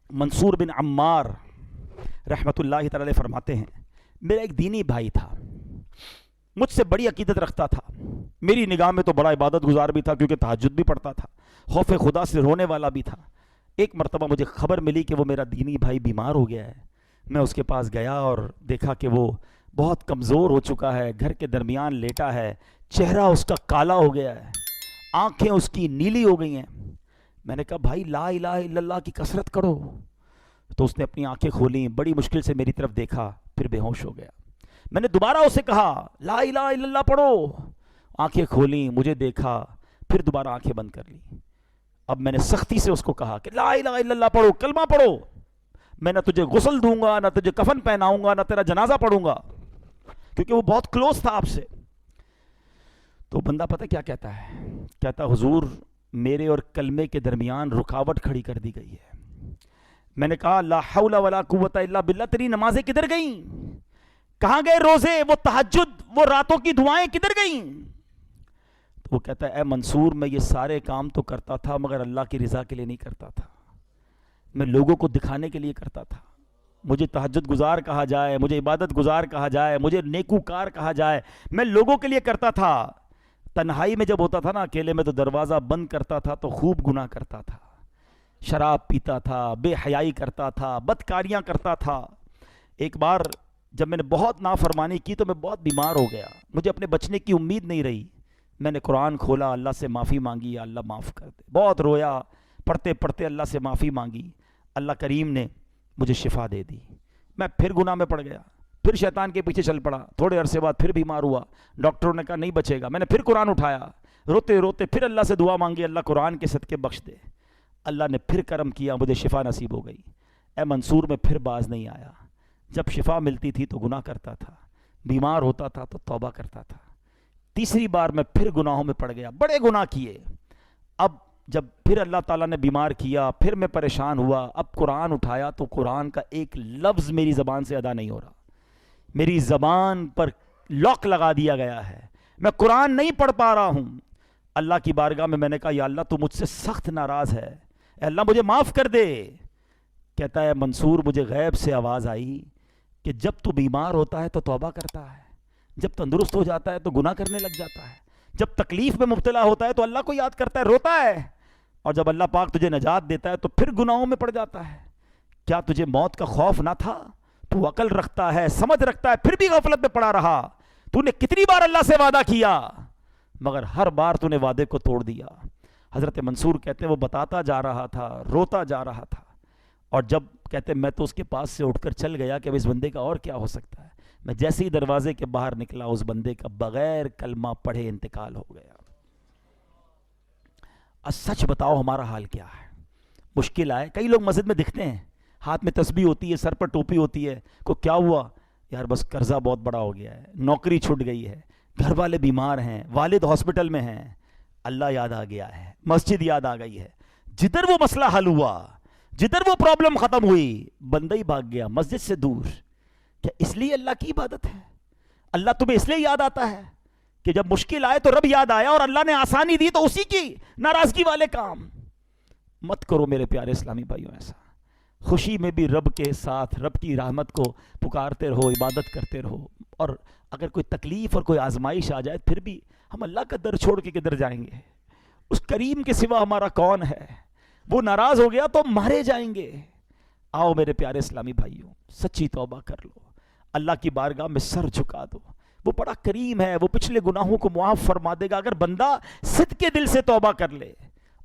منصور بن عمار رحمۃ اللہ تعالی علیہ فرماتے ہیں، میرا ایک دینی بھائی تھا، مجھ سے بڑی عقیدت رکھتا تھا، میری نگاہ میں تو بڑا عبادت گزار بھی تھا کیونکہ تہجد بھی پڑھتا تھا، خوف خدا سے رونے والا بھی تھا۔ ایک مرتبہ مجھے خبر ملی کہ وہ میرا دینی بھائی بیمار ہو گیا ہے۔ میں اس کے پاس گیا اور دیکھا کہ وہ بہت کمزور ہو چکا ہے، گھر کے درمیان لیٹا ہے، چہرہ اس کا کالا ہو گیا ہے، آنکھیں اس کی نیلی ہو گئی ہیں۔ میں نے کہا بھائی لا الہ الا اللہ کی کثرت کرو۔ تو اس نے اپنی آنکھیں کھولیں، بڑی مشکل سے میری طرف دیکھا، پھر بے ہوش ہو گیا۔ میں نے دوبارہ اسے کہا لا الہ الا اللہ پڑھو، آنکھیں کھولیں، مجھے دیکھا، پھر دوبارہ آنکھیں بند کر لی۔ اب میں نے سختی سے اس کو کہا کہ لا الہ الا اللہ پڑھو، کلمہ پڑھو، میں نہ تجھے غسل دوں گا، نہ تجھے کفن پہناؤں گا، نہ تیرا جنازہ پڑھوں گا، کیونکہ وہ بہت کلوز تھا آپ سے۔ تو بندہ پتہ کیا کہتا ہے؟ کہتا حضور میرے اور کلمے کے درمیان رکاوٹ کھڑی کر دی گئی ہے۔ میں نے کہا لا حول ولا قوت الا باللہ، تیری نمازیں کدھر گئیں؟ کہاں گئے روزے، وہ تہجد، وہ راتوں کی دعائیں کدھر گئیں؟ تو وہ کہتا ہے اے منصور میں یہ سارے کام تو کرتا تھا مگر اللہ کی رضا کے لیے نہیں کرتا تھا، میں لوگوں کو دکھانے کے لیے کرتا تھا۔ مجھے تہجد گزار کہا جائے، مجھے عبادت گزار کہا جائے، مجھے نیکوکار کہا جائے، میں لوگوں کے لیے کرتا تھا۔ تنہائی میں جب ہوتا تھا نا، اکیلے میں، تو دروازہ بند کرتا تھا تو خوب گناہ کرتا تھا، شراب پیتا تھا، بے حیائی کرتا تھا، بدکاریاں کرتا تھا۔ ایک بار جب میں نے بہت نافرمانی کی تو میں بہت بیمار ہو گیا، مجھے اپنے بچنے کی امید نہیں رہی۔ میں نے قرآن کھولا، اللہ سے معافی مانگی، یا اللہ معاف کر دے، بہت رویا، پڑھتے پڑھتے اللہ سے معافی مانگی، اللہ کریم نے مجھے شفا دے دی۔ میں پھر گناہ میں پڑ گیا، پھر شیطان کے پیچھے چل پڑا، تھوڑے عرصے بعد پھر بیمار ہوا، ڈاکٹروں نے کہا نہیں بچے گا۔ میں نے پھر قرآن اٹھایا، روتے روتے پھر اللہ سے دعا مانگی، اللہ قرآن کے صدقے بخش دے۔ اللہ نے پھر کرم کیا، مجھے شفا نصیب ہو گئی۔ اے منصور میں پھر باز نہیں آیا، جب شفا ملتی تھی تو گناہ کرتا تھا، بیمار ہوتا تھا تو توبہ کرتا تھا۔ تیسری بار میں پھر گناہوں میں پڑ گیا، بڑے گناہ کیے۔ اب جب پھر اللہ تعالیٰ نے بیمار کیا، پھر میں پریشان ہوا، اب قرآن اٹھایا تو قرآن کا ایک لفظ میری زبان سے ادا نہیں ہو رہا، میری زبان پر لاک لگا دیا گیا ہے، میں قرآن نہیں پڑھ پا رہا ہوں۔ اللہ کی بارگاہ میں نے کہا یا اللہ تو مجھ سے سخت ناراض ہے، اے اللہ مجھے معاف کر دے۔ کہتا ہے منصور مجھے غیب سے آواز آئی کہ جب تو بیمار ہوتا ہے تو توبہ کرتا ہے، جب تندرست ہو جاتا ہے تو گناہ کرنے لگ جاتا ہے، جب تکلیف میں مبتلا ہوتا ہے تو اللہ کو یاد کرتا ہے، روتا ہے، اور جب اللہ پاک تجھے نجات دیتا ہے تو پھر گناہوں میں پڑ جاتا ہے۔ کیا تجھے موت کا خوف نہ تھا؟ تو عقل رکھتا ہے، سمجھ رکھتا ہے، پھر بھی غفلت میں پڑا رہا۔ تو نے کتنی بار اللہ سے وعدہ کیا مگر ہر بار تو نے وعدے کو توڑ دیا۔ حضرت منصور کہتے ہیں وہ بتاتا جا رہا تھا، روتا جا رہا تھا، اور جب کہتے ہیں میں تو اس کے پاس سے اٹھ کر چل گیا کہ اب اس بندے کا اور کیا ہو سکتا ہے۔ میں جیسے ہی دروازے کے باہر نکلا اس بندے کا بغیر کلمہ پڑھے انتقال ہو گیا۔ سچ بتاؤ ہمارا حال کیا ہے؟ مشکل آئے، کئی لوگ مسجد میں دکھتے ہیں، ہاتھ میں تسبیح ہوتی ہے، سر پر ٹوپی ہوتی ہے، کو کیا ہوا یار بس قرضہ بہت بڑا ہو گیا ہے، نوکری چھوٹ گئی ہے، گھر والے بیمار ہیں، والد ہاسپٹل میں ہیں، اللہ یاد آ گیا ہے، مسجد یاد آ گئی ہے۔ جدھر وہ مسئلہ حل ہوا، جدھر وہ پرابلم ختم ہوئی، بندہ ہی بھاگ گیا مسجد سے دور۔ کیا اس لیے اللہ کی عبادت ہے؟ اللہ تمہیں اس لیے یاد آتا ہے کہ جب مشکل آئے تو رب یاد آیا، اور اللہ نے آسانی دی تو اسی کی ناراضگی والے کام مت کرو میرے پیارے اسلامی بھائیوں۔ ایسا خوشی میں بھی رب کے ساتھ رب کی رحمت کو پکارتے رہو، عبادت کرتے رہو، اور اگر کوئی تکلیف اور کوئی آزمائش آ جائے پھر بھی ہم اللہ کا در چھوڑ کے کدھر جائیں گے؟ اس کریم کے سوا ہمارا کون ہے؟ وہ ناراض ہو گیا تو مارے جائیں گے۔ آؤ میرے پیارے اسلامی بھائیوں، سچی توبہ کر لو، اللہ کی بارگاہ میں سر جھکا دو، وہ بڑا کریم ہے، وہ پچھلے گناہوں کو معاف فرما دے گا اگر بندہ صدق کے دل سے توبہ کر لے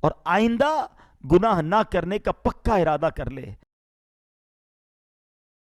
اور آئندہ گناہ نہ کرنے کا پکا ارادہ کر لے۔